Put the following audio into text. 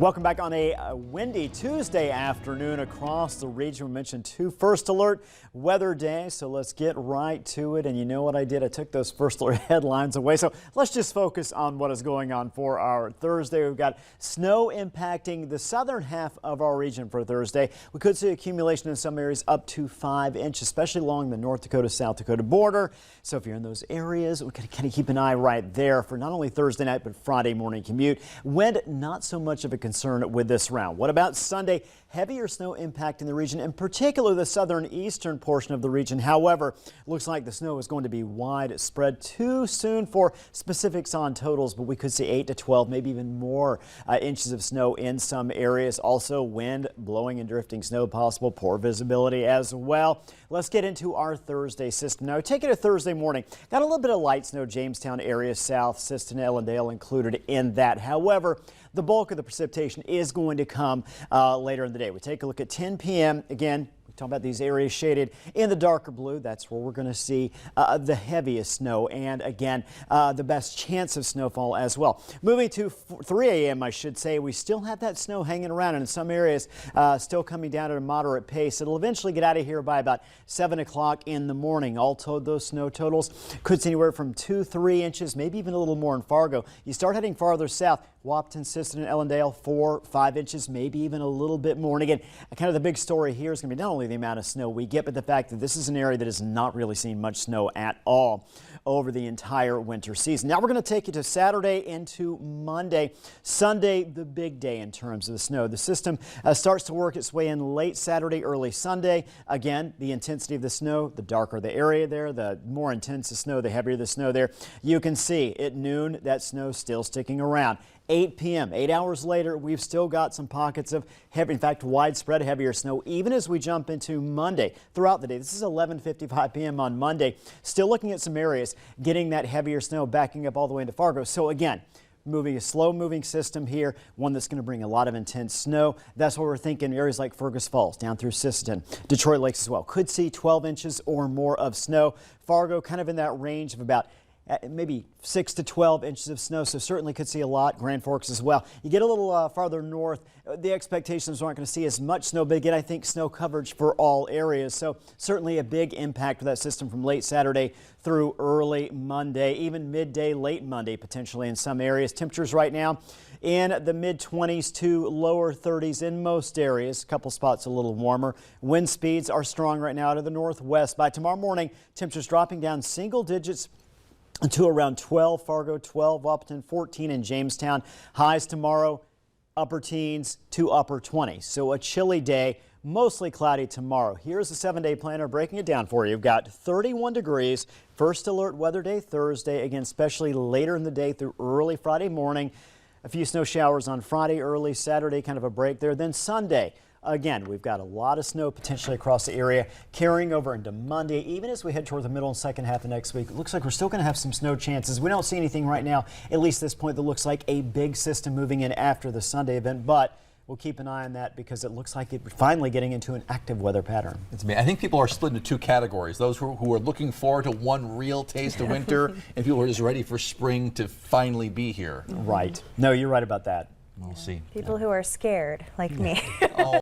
Welcome back on a windy Tuesday afternoon across the region. We mentioned two first alert weather days, so let's get right to it. And you know what I did? I took those first alert headlines away. So let's just focus on what is going on for our Thursday. We've got snow impacting the southern half of our region for Thursday. We could see accumulation in some areas up to 5 inches, especially along the North Dakota-South Dakota border. So if you're in those areas, we can kind of keep an eye right there for not only Thursday night, but Friday morning commute. Wind, not so much of a concern with this round. What about Sunday? Heavier snow impacting the region, in particular the southern eastern portion of the region. However, looks like the snow is going to be widespread. Too soon for specifics on totals, but we could see 8 to 12, maybe even more inches of snow in some areas. Also, wind blowing and drifting snow possible. Poor visibility as well. Let's get into our Thursday system. Now, take it to Thursday morning. Got a little bit of light snow, Jamestown area south, Siston, Ellendale included in that. However, the bulk of the precipitation is going to come later in the day. We take a look at 10 p.m. Again, we talk about these areas shaded in the darker blue. That's where we're going to see the heaviest snow and again the best chance of snowfall as well. Moving to 3 a.m. I should say, we still have that snow hanging around and in some areas still coming down at a moderate pace. It'll eventually get out of here by about 7 o'clock in the morning. All told, those snow totals could see anywhere from 2-3 inches, maybe even a little more in Fargo. You start heading farther south, Wahpeton, Siston, and Ellendale, 4-5 inches, maybe even a little bit more. And again, kind of the big story here is going to be not only the amount of snow we get, but the fact that this is an area that has not really seen much snow at all over the entire winter season. Now we're going to take you to Saturday into Monday. Sunday, the big day in terms of the snow. The system starts to work its way in late Saturday, early Sunday. Again, the intensity of the snow, the darker the area there, the more intense the snow, the heavier the snow there. You can see at noon that snow still sticking around. 8 p.m., 8 hours later, we've still got some pockets of heavy, in fact, widespread heavier snow, even as we jump into Monday throughout the day. This is 11:55 p.m. on Monday. Still looking at some areas getting that heavier snow backing up all the way into Fargo. So again, moving a slow moving system here, one that's going to bring a lot of intense snow. That's what we're thinking. Areas like Fergus Falls down through Siston, Detroit Lakes as well. Could see 12 inches or more of snow. Fargo kind of in that range of about maybe 6 to 12 inches of snow, so certainly could see a lot. Grand Forks as well. You get a little farther north, the expectations aren't going to see as much snow, but again, I think snow coverage for all areas. So certainly a big impact for that system from late Saturday through early Monday, even midday, late Monday potentially in some areas. Temperatures right now in the mid-20s to lower 30s in most areas. A couple spots a little warmer. Wind speeds are strong right now out of the northwest. By tomorrow morning, temperatures dropping down single digits to around 12, Fargo 12, Wahpeton 14 in Jamestown. Highs tomorrow, upper teens to upper 20s. So a chilly day, mostly cloudy tomorrow. Here's the 7-day planner breaking it down for you. You've got 31 degrees, first alert weather day Thursday, again, especially later in the day through early Friday morning. A few snow showers on Friday, early Saturday, kind of a break there. Then Sunday. Again, we've got a lot of snow potentially across the area carrying over into Monday. Even as we head toward the middle and second half of next week, it looks like we're still going to have some snow chances. We don't see anything right now, at least at this point, that looks like a big system moving in after the Sunday event. But we'll keep an eye on that because it looks like it's finally getting into an active weather pattern. I think people are split into two categories. Those who are looking forward to one real taste of winter and people who are just ready for spring to finally be here. Right. No, you're right about that. We'll see. People who are scared, like me. Oh.